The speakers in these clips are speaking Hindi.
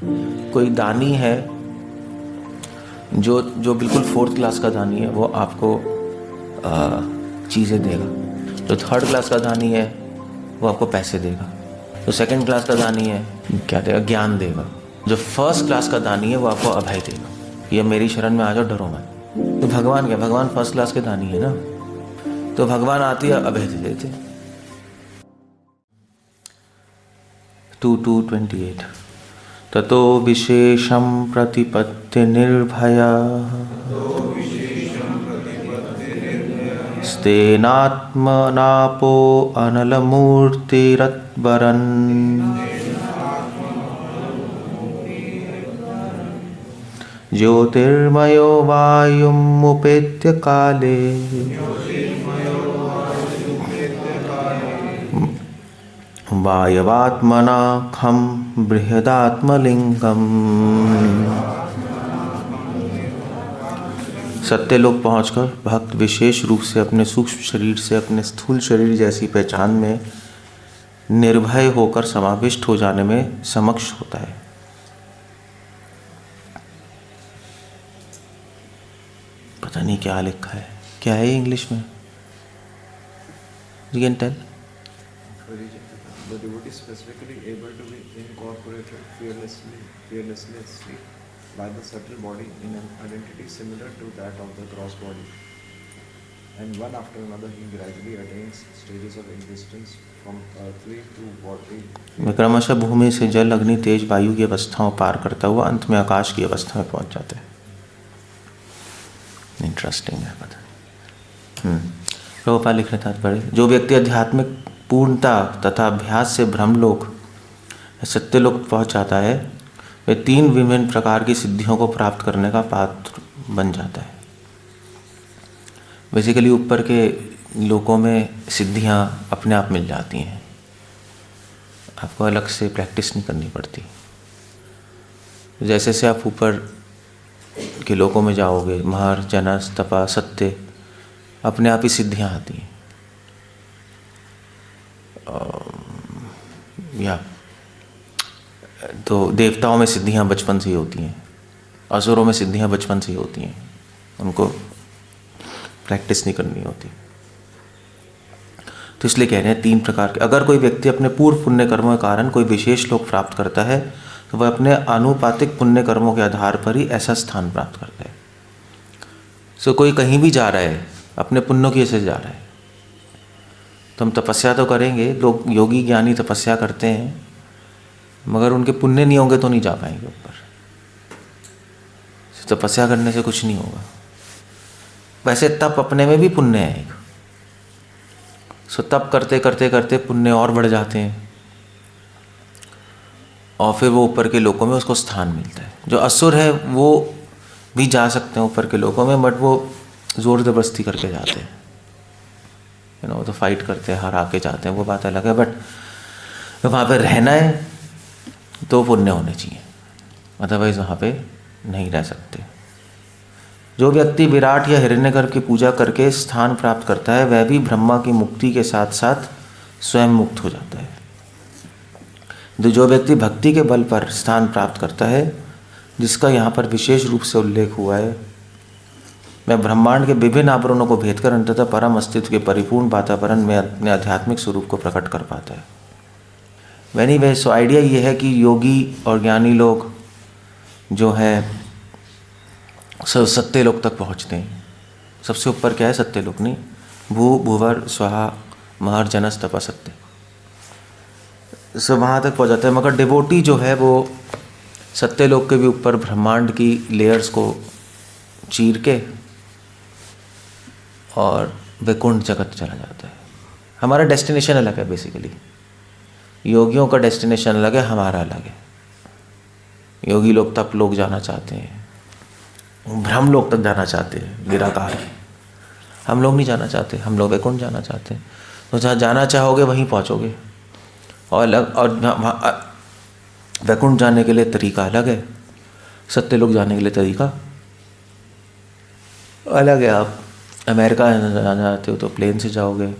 कोई दानी है जो बिल्कुल 4th क्लास का दानी है, वो आपको चीज़ें देगा। जो 3rd क्लास का दानी है वो आपको पैसे देगा। जो 2nd क्लास का दानी है क्या देगा? ज्ञान देगा। जो 1st क्लास का दानी है वो आपको अभय देगा, ये मेरी शरण में आ जाओ, डरो मत। तो भगवान क्या? भगवान 1st क्लास के दानी है ना, तो भगवान आती है अभय दे देते। 2:28 ततो विशेषं प्रतिपत्ति निर्भया स्तेनात्मनापो अनलमूर्तिरत्वरन् ज्योतिर्मयो वायुमुपेत्य काले वायवात्मना खं बृहदात्मलिंगम। सत्यलोक पहुंचकर भक्त विशेष रूप से अपने सूक्ष्म शरीर से अपने स्थूल शरीर जैसी पहचान में निर्भय होकर समाविष्ट हो जाने में समक्ष होता है। पता नहीं क्या लिखा है, क्या है इंग्लिश में? You can tell. The devotee is specifically able to be incorporated fearlessly by the subtle body in an identity similar to that of the gross body, and one after another he gradually attains stages of existence from earthly to body. क्रमशः भूमि से जल, अग्नि, तेज, वायु की अवस्थाओं पार करता हुआ अंत में आकाश की अवस्था में पहुंच जाता है। इंटरेस्टिंग है, पता नहीं। प्रभुपाद लिख रहे तात्पर्य, जो व्यक्ति आध्यात्मिक पूर्णता तथा अभ्यास से ब्रह्मलोक सत्यलोक पहुंच जाता है, वे 3 विभिन्न प्रकार की सिद्धियों को प्राप्त करने का पात्र बन जाता है। बेसिकली ऊपर के लोकों में सिद्धियां अपने आप मिल जाती हैं, आपको अलग से प्रैक्टिस नहीं करनी पड़ती। जैसे से आप ऊपर के लोकों में जाओगे, महर, जनस, तपा, सत्य, अपने आप ही सिद्धियां आती हैं। या तो देवताओं में सिद्धियां बचपन से ही होती हैं, असुरों में सिद्धियां बचपन से ही होती हैं, उनको प्रैक्टिस नहीं करनी होती। तो इसलिए कह रहे हैं 3 प्रकार के। अगर कोई व्यक्ति अपने पूर्व पुण्य कर्मों के कारण कोई विशेष लोक प्राप्त करता है, तो वह अपने आनुपातिक पुण्य कर्मों के आधार पर ही ऐसा स्थान प्राप्त करता है। सो कोई कहीं भी जा रहा है, अपने पुण्यों की वजह से जा रहा है, तो हम तपस्या तो करेंगे, लोग योगी ज्ञानी तपस्या करते हैं, मगर उनके पुण्य नहीं होंगे तो नहीं जा पाएंगे ऊपर। तपस्या करने से कुछ नहीं होगा। वैसे तप अपने में भी पुण्य है एक। सो तप करते करते करते पुण्य और बढ़ जाते हैं, और फिर वो ऊपर के लोकों में उसको स्थान मिलता है। जो असुर है वो भी जा सकते हैं ऊपर के लोकों में, बट वो जोर जबरदस्ती करके जाते हैं, तो फाइट करते हैं, हरा के जाते हैं, वो बात अलग है। बट वहाँ पे रहना है तो पुण्य होने चाहिए, अदरवाइज वहाँ पे नहीं रह सकते। जो व्यक्ति विराट या हिरण्यगर्भ की पूजा करके स्थान प्राप्त करता है, वह भी ब्रह्मा की मुक्ति के साथ साथ स्वयं मुक्त हो जाता है। जो व्यक्ति भक्ति के बल पर स्थान प्राप्त करता है, जिसका यहाँ पर विशेष रूप से उल्लेख हुआ है, वह ब्रह्मांड के विभिन्न आवरणों को भेद कर अंततः परम अस्तित्व के परिपूर्ण वातावरण में अपने आध्यात्मिक स्वरूप को प्रकट कर पाता है। एनीवे, सो आइडिया ये है कि योगी और ज्ञानी लोग जो है सब सत्यलोक तक पहुँचते हैं। सबसे ऊपर क्या है? सत्यलोक नहीं, भू भूवर स्वाहा महर जनस तपा सत्य, सब वहाँ तक पहुँच जाता है। मगर डिवोटी जो है वो सत्यलोक के भी ऊपर ब्रह्मांड की लेयर्स को चीर के और वैकुंठ जगत चला जाता है। हमारा डेस्टिनेशन अलग है, बेसिकली योगियों का डेस्टिनेशन अलग है, हमारा अलग है। योगी लोग तप लोग जाना चाहते हैं, ब्रह्म लोक तक जाना चाहते हैं, निराकार। हम लोग नहीं जाना चाहते, हम लोग वैकुंठ जाना चाहते हैं। तो जहाँ जाना चाहोगे वहीं पहुँचोगे। और वैकुंठ जाने के लिए तरीका अलग है, सत्यलोक जाने के लिए तरीका अलग है। आप अमेरिका जाना चाहते हो तो प्लेन से जाओगे,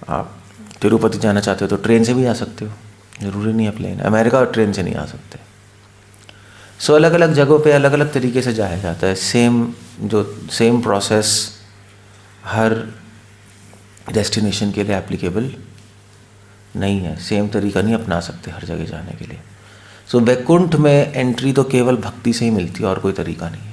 आप तिरुपति जाना चाहते हो तो ट्रेन से भी जा सकते हो, ज़रूरी नहीं है प्लेन। अमेरिका और ट्रेन से नहीं आ सकते। सो अलग अलग जगहों पे अलग अलग तरीके से जाया जाता है। सेम प्रोसेस हर डेस्टिनेशन के लिए एप्लीकेबल नहीं है, सेम तरीका नहीं अपना सकते हर जगह जाने के लिए। सो वैकुंठ में एंट्री तो केवल भक्ति से ही मिलती है, और कोई तरीका नहीं है।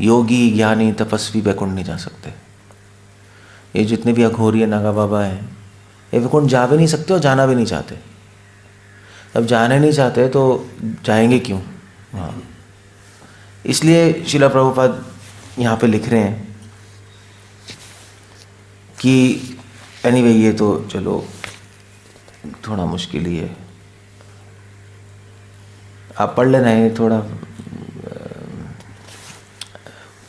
योगी, ज्ञानी, तपस्वी वैकुंठ नहीं जा सकते। ये जितने भी अघोरी नागा बाबा हैं, ये वैकुंठ जा भी नहीं सकते और जाना भी नहीं चाहते। अब जाने नहीं चाहते तो जाएंगे क्यों? हाँ, इसलिए शिला प्रभुपाद यहाँ पे लिख रहे हैं कि एनीवे ये तो चलो थोड़ा मुश्किल ही है, आप पढ़ लेना, है थोड़ा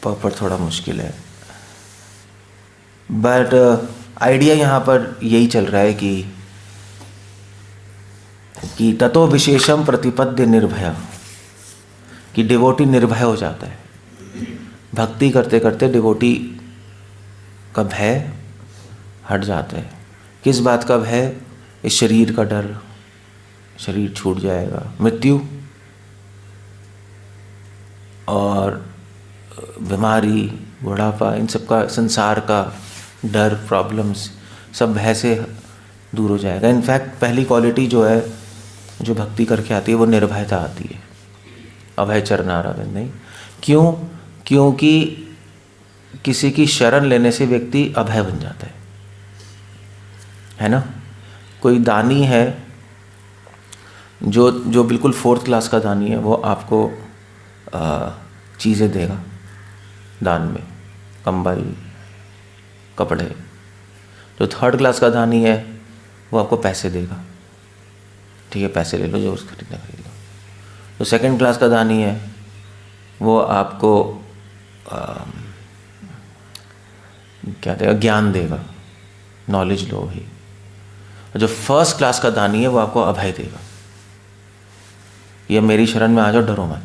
पर थोड़ा मुश्किल है। बट आइडिया यहाँ पर यही चल रहा है कि ततो विशेषम प्रतिपद्य निर्भय, कि डिवोटी निर्भय हो जाता है। भक्ति करते करते डिवोटी का भय हट जाता है। किस बात का भय? इस शरीर का डर, शरीर छूट जाएगा, मृत्यु और बीमारी, बुढ़ापा, इन सब का, संसार का डर, प्रॉब्लम्स, सब भय से दूर हो जाएगा। इनफैक्ट पहली क्वालिटी जो है, जो भक्ति करके आती है, वो निर्भयता आती है। अभय चरणारविंद नहीं। क्यों? क्योंकि किसी की शरण लेने से व्यक्ति अभय बन जाता है ना। कोई दानी है जो बिल्कुल 4th क्लास का दानी है, वो आपको चीज़ें देगा दान में, कंबल, कपड़े। जो 3rd क्लास का दानी है वो आपको पैसे देगा, ठीक है पैसे ले लो, जो उसको खरीदना खरीद लो। जो 2nd क्लास का दानी है वो आपको क्या देगा? ज्ञान देगा, नॉलेज लो ही। जो 1st क्लास का दानी है वो आपको अभय देगा, ये मेरी शरण में आ जाओ, डरो मत,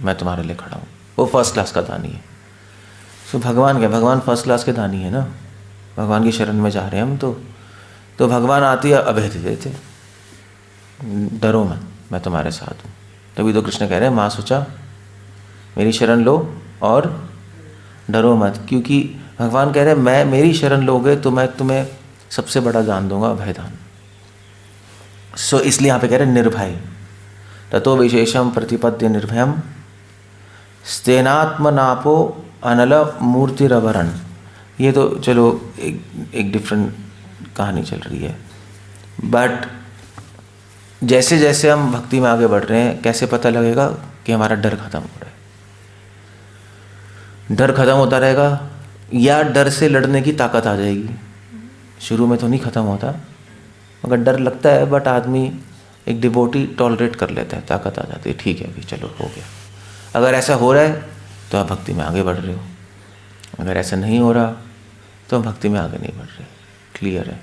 मैं तुम्हारे लिए खड़ा हूँ। वो 1st क्लास का दानी है। सो भगवान क्या? भगवान 1st क्लास के दानी है ना। भगवान की शरण में जा रहे हैं हम तो भगवान आती है, अभय दे देते, डरो मत, मैं तुम्हारे साथ हूँ। तभी तो कृष्ण कह रहे हैं माँ सुचा मेरी शरण लो और डरो मत, क्योंकि भगवान कह रहे हैं मेरी शरण लोगे तो मैं तुम्हें सबसे बड़ा दान दूंगा, अभय दान। सो इसलिए यहाँ पे कह रहे हैं निर्भय। ततो विशेषम प्रतिपद्य निर्भयम स्तेनात्मनापो अनल मूर्तिरवरण। ये तो चलो एक डिफरेंट कहानी चल रही है। बट जैसे जैसे हम भक्ति में आगे बढ़ रहे हैं, कैसे पता लगेगा कि हमारा डर खत्म हो रहा है? डर खत्म होता रहेगा या डर से लड़ने की ताकत आ जाएगी? शुरू में तो नहीं खत्म होता, मगर डर लगता है, बट आदमी एक डिवोटी टॉलरेट कर लेता है, ताकत आ जाती है, ठीक है अभी चलो हो गया। अगर ऐसा हो रहा है तो आप भक्ति में आगे बढ़ रहे हो, अगर ऐसा नहीं हो रहा तो हम भक्ति में आगे नहीं बढ़ रहे। क्लियर है?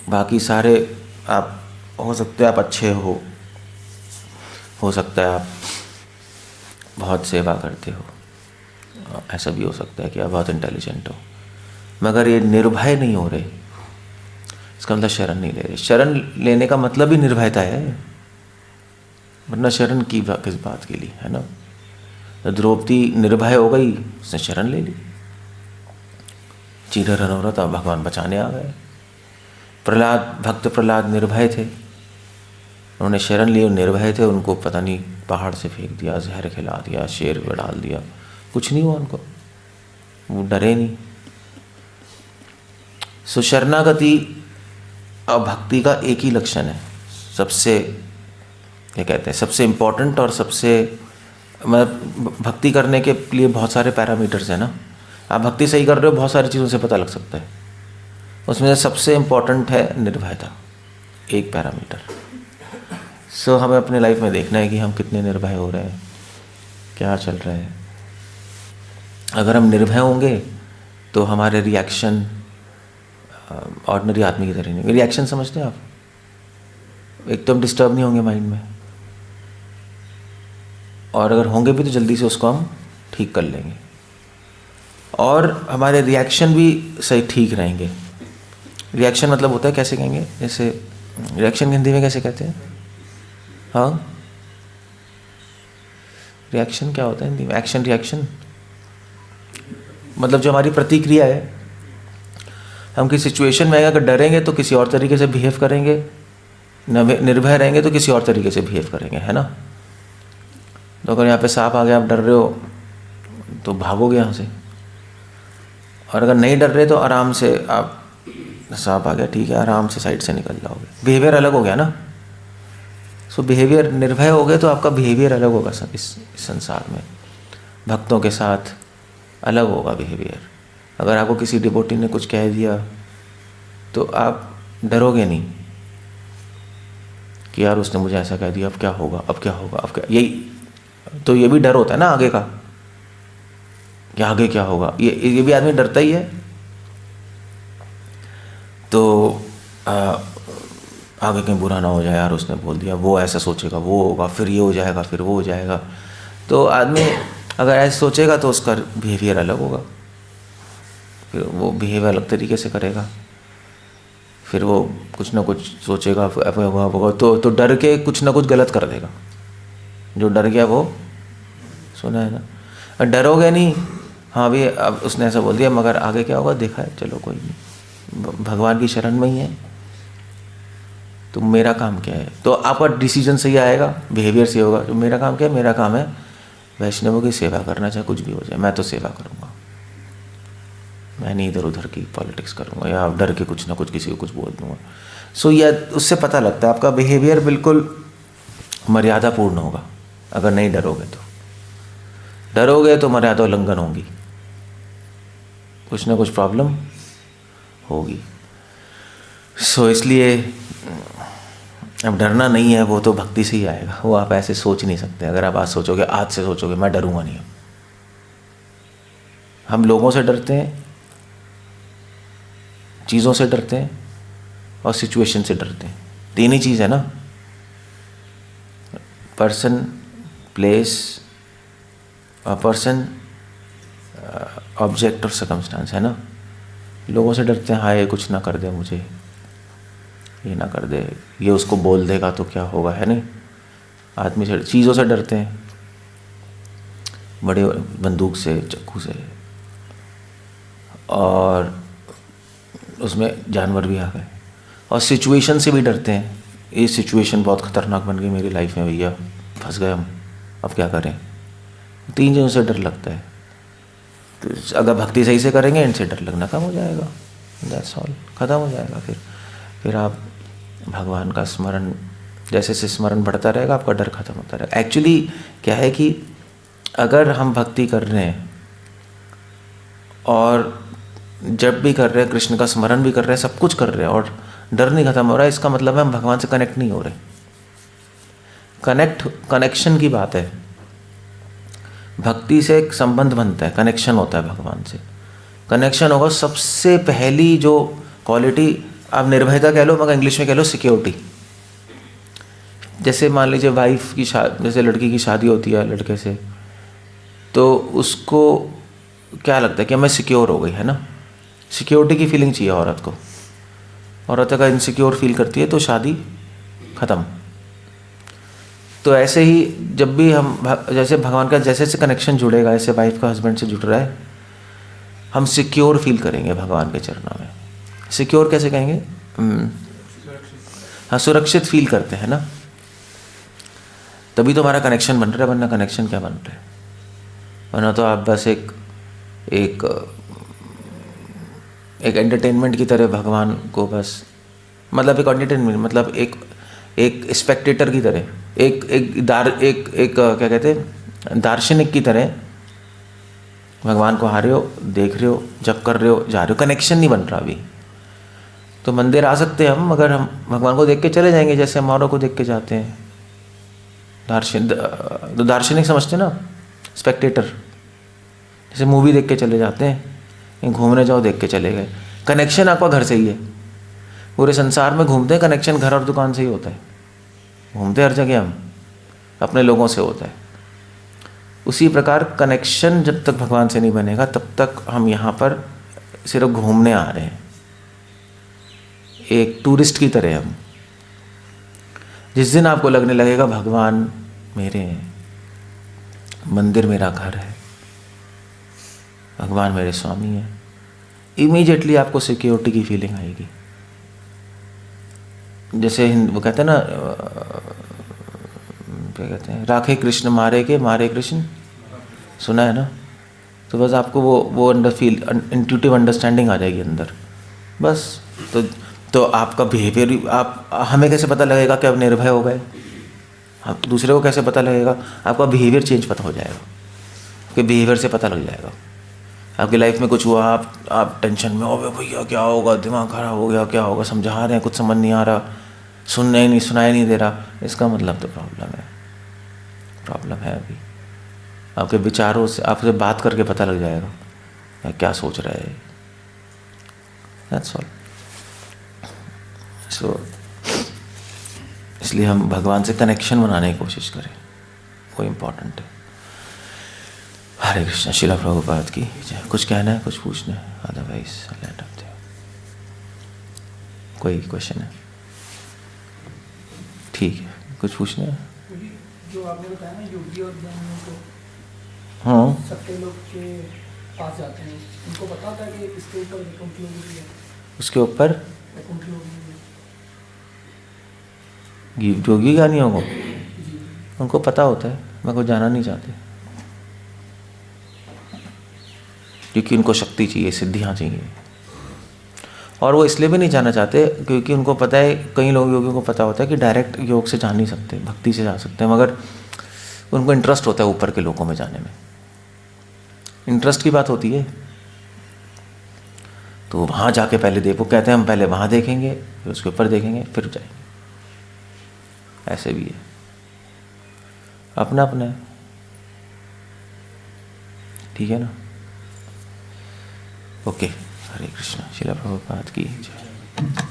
बाकी सारे आप हो सकते हैं आप अच्छे हो सकता है आप बहुत सेवा करते हो, ऐसा भी हो सकता है कि आप बहुत इंटेलिजेंट हो, मगर ये निर्भय नहीं हो रहे, इसका मतलब शरण नहीं ले रहे। शरण लेने का मतलब ही निर्भयता है, वरना शरण की किस बात के लिए, है ना। तो द्रौपदी निर्भय हो गई, उसने शरण ले ली। चीरहरण हो रहा था, भगवान बचाने आ गए। भक्त प्रहलाद निर्भय थे, उन्होंने शरण ली, निर्भय थे, उनको पता नहीं पहाड़ से फेंक दिया, जहर खिला दिया, शेर में डाल दिया, कुछ नहीं हुआ उनको, वो डरे नहीं। सो शरणागति और भक्ति का एक ही लक्षण है, सबसे क्या कहते हैं, सबसे इम्पोर्टेंट और सबसे मतलब भक्ति करने के लिए बहुत सारे पैरामीटर्स हैं ना। आप भक्ति सही कर रहे हो, बहुत सारी चीज़ों से पता लग सकता है, उसमें से सबसे इम्पोर्टेंट है निर्भयता, एक पैरामीटर। सो हमें अपने लाइफ में देखना है कि हम कितने निर्भय हो रहे हैं, क्या चल रहा है। अगर हम निर्भय होंगे तो हमारे रिएक्शन ऑर्डिनरी आदमी की तरह नहीं। रिएक्शन समझते हैं आप? एकदम डिस्टर्ब नहीं होंगे माइंड में, और अगर होंगे भी तो जल्दी से उसको हम ठीक कर लेंगे, और हमारे रिएक्शन भी सही ठीक रहेंगे। रिएक्शन मतलब होता है, कैसे कहेंगे, जैसे रिएक्शन हिंदी में कैसे कहते हैं? हाँ रिएक्शन क्या होता है हिंदी में? एक्शन रिएक्शन, मतलब जो हमारी प्रतिक्रिया है, हम किसी सिचुएशन में अगर डरेंगे तो किसी और तरीके से बिहेव करेंगे, निर्भय रहेंगे तो किसी और तरीके से बिहेव करेंगे, है ना। तो अगर यहाँ पे सांप आ गया, आप डर रहे हो तो भागोगे यहाँ से, और अगर नहीं डर रहे तो आराम से आप, सांप आ गया ठीक है, आराम से साइड से निकल जाओगे। बिहेवियर अलग हो गया ना। सो बिहेवियर, निर्भय हो गए तो आपका बिहेवियर अलग होगा इस संसार में, भक्तों के साथ अलग होगा बिहेवियर। अगर आपको किसी डिवोटी ने कुछ कह दिया तो आप डरोगे नहीं कि यार उसने मुझे ऐसा कह दिया, अब क्या होगा, अब क्या होगा, अब क्या, यही तो ये भी डर होता है ना आगे का, कि आगे क्या होगा, ये भी आदमी डरता ही है। तो आगे कहीं बुरा ना हो जाए, यार उसने बोल दिया, वो ऐसा सोचेगा, वो होगा, फिर ये हो जाएगा, फिर वो हो जाएगा। तो आदमी अगर ऐसे सोचेगा तो उसका बिहेवियर अलग होगा, फिर वो बिहेवियर अलग तरीके से करेगा, फिर वो कुछ ना कुछ सोचेगा, तो डर के कुछ ना कुछ गलत कर देगा। जो डर गया वो, सुना है ना, डरोगे नहीं, हाँ भी अब उसने ऐसा बोल दिया, मगर आगे क्या होगा देखा है, चलो कोई नहीं, भगवान की शरण में ही है, तो मेरा काम क्या है। तो आपका डिसीजन सही आएगा, बिहेवियर सही होगा। तो मेरा काम क्या है, मेरा काम है वैष्णवों की सेवा करना, चाहे कुछ भी हो जाए, मैं तो सेवा करूँगा, मैं नहीं इधर उधर की पॉलिटिक्स करूँगा या डर के कुछ ना कुछ किसी को कुछ बोल दूँगा। सो यह उससे पता लगता है आपका बिहेवियर बिल्कुल मर्यादापूर्ण होगा। अगर नहीं डरोगे तो, डरोगे तो मर्यादा उल्लंघन होगी, कुछ ना कुछ प्रॉब्लम होगी। सो इसलिए अब डरना नहीं है, वो तो भक्ति से ही आएगा, वो आप ऐसे सोच नहीं सकते। अगर आप आज सोचोगे, आज से सोचोगे मैं डरूंगा नहीं, हम लोगों से डरते हैं, चीज़ों से डरते हैं और सिचुएशन से डरते हैं। तीन ही चीज़ है ना, पर्सन, प्लेस, पर्सन, ऑब्जेक्ट और सर्कमस्टांस, है ना। लोगों से डरते हैं, हाय कुछ ना कर दे मुझे, ये ना कर दे, ये उसको बोल देगा तो क्या होगा, है नहीं। आदमी से, चीज़ों से डरते हैं, बड़े बंदूक से, चाकू से, और उसमें जानवर भी आ गए। और सिचुएशन से भी डरते हैं, ये सिचुएशन बहुत ख़तरनाक बन गई मेरी लाइफ में भैया, फंस गए हम, अब क्या करें। तीन चीज़ों से डर लगता है। तो अगर भक्ति सही से करेंगे, इनसे डर लगना कम हो जाएगा, दैट्स ऑल, ख़त्म हो जाएगा। फिर आप भगवान का स्मरण, जैसे से स्मरण बढ़ता रहेगा, आपका डर खत्म होता रहेगा। एक्चुअली क्या है कि अगर हम भक्ति कर रहे हैं और जब भी कर रहे हैं, कृष्ण का स्मरण भी कर रहे हैं, सब कुछ कर रहे हैं और डर नहीं खत्म हो रहा है, इसका मतलब है हम भगवान से कनेक्ट नहीं हो रहे। कनेक्शन की बात है, भक्ति से एक संबंध बनता है, कनेक्शन होता है भगवान से। कनेक्शन होगा, सबसे पहली जो क्वालिटी, आप निर्भयता कह लो, मगर इंग्लिश में कह लो सिक्योरिटी। जैसे मान लीजिए वाइफ की शादी, जैसे लड़की की शादी होती है लड़के से, तो उसको क्या लगता है कि मैं सिक्योर हो गई, है ना। सिक्योरिटी की फीलिंग चाहिए औरत को। औरत अगर इनसिक्योर फील करती है तो शादी ख़त्म। तो ऐसे ही जब भी हम जैसे भगवान का जैसे से कनेक्शन जुड़ेगा, ऐसे वाइफ का हस्बैंड से जुड़ रहा है, हम सिक्योर फील करेंगे भगवान के चरणों में। सिक्योर कैसे कहेंगे, हाँ, सुरक्षित फील करते हैं ना, तभी तो हमारा कनेक्शन बन रहा है। वरना कनेक्शन क्या बन रहा है, वरना तो आप बस एक एंटरटेनमेंट की तरह भगवान को, बस मतलब एक एंटरटेनमेंट, मतलब एक स्पेक्टेटर की तरह, एक क्या कहते हैं, दार्शनिक की तरह भगवान को हारे हो, देख रहे हो, जप कर रहे हो, जा रहे हो, कनेक्शन नहीं बन रहा अभी। तो मंदिर आ सकते हैं हम, अगर हम भगवान को देख के चले जाएंगे, जैसे हम औरों को देख के जाते हैं। दार्शनिक समझते ना, स्पेक्टेटर, जैसे मूवी देख के चले जाते हैं, कहीं घूमने जाओ, देख के चले गए। कनेक्शन आपका घर से ही है। पूरे संसार में घूमते हैं, कनेक्शन घर और दुकान से ही होता है। घूमते हर जगह हम, अपने लोगों से होता है। उसी प्रकार कनेक्शन जब तक भगवान से नहीं बनेगा, तब तक हम यहाँ पर सिर्फ घूमने आ रहे हैं, एक टूरिस्ट की तरह। हम जिस दिन आपको लगने लगेगा भगवान मेरे हैं, मंदिर मेरा घर है, भगवान मेरे स्वामी हैं, इमीडिएटली आपको सिक्योरिटी की फीलिंग आएगी। जैसे वो कहते हैं ना, क्या कहते हैं, राखे कृष्ण मारे के मारे कृष्ण, सुना है ना? तो बस आपको वो अंडर फील इंट्यूटिव अंडरस्टैंडिंग आ जाएगी अंदर, बस। तो आपका बिहेवियर, आप हमें कैसे पता लगेगा कि आप निर्भय हो गए? आप दूसरे को कैसे पता लगेगा? आपका बिहेवियर चेंज पता हो जाएगा, आपके बिहेवियर से पता लग जाएगा। आपकी लाइफ में कुछ हुआ, आप टेंशन में हो गए, भैया क्या होगा, दिमाग खराब हो गया, क्या होगा, समझा रहे हैं, कुछ समझ नहीं आ रहा, सुनाई नहीं दे रहा, इसका मतलब तो प्रॉब्लम है अभी। आपके विचारों से, आपसे बात करके पता लग जाएगा या क्या सोच रहा है। That's all. सो इसलिए हम भगवान से कनेक्शन बनाने की कोशिश करें, वो इम्पोर्टेंट है। हरे कृष्ण। श्रील प्रभुपाद की जय। कुछ कहना है, कुछ पूछना है? अदरवाइज लेट अप दे। कोई क्वेश्चन है? ठीक है, कुछ पूछना है? जो आपने बताया ना, योगी और ज्ञानियों को सत्य लोग के पास जाते हैं, उनको पता होता है कि इसके ऊपर वैकुंठ लोक भी है? उसके ऊपर वैकुंठ लोक भी है। योगी ज्ञानियों को जी। उनको पता होता है, मैं को जाना नहीं चाहते, क्योंकि उनको शक्ति चाहिए, सिद्धियाँ चाहिए। और वो इसलिए भी नहीं जाना चाहते क्योंकि उनको पता है, कई लोग योगियों को पता होता है कि डायरेक्ट योग से जा नहीं सकते, भक्ति से जा सकते हैं, मगर उनको इंटरेस्ट होता है ऊपर के लोगों में जाने में। इंटरेस्ट की बात होती है। तो वहाँ जाके पहले देखो, कहते हैं हम पहले वहाँ देखेंगे, फिर उसके ऊपर देखेंगे, फिर जाएंगे। ऐसे भी है, अपना अपना है। ठीक है ना? ओके। हरे कृष्ण। श्रील प्रभुपाद की जय।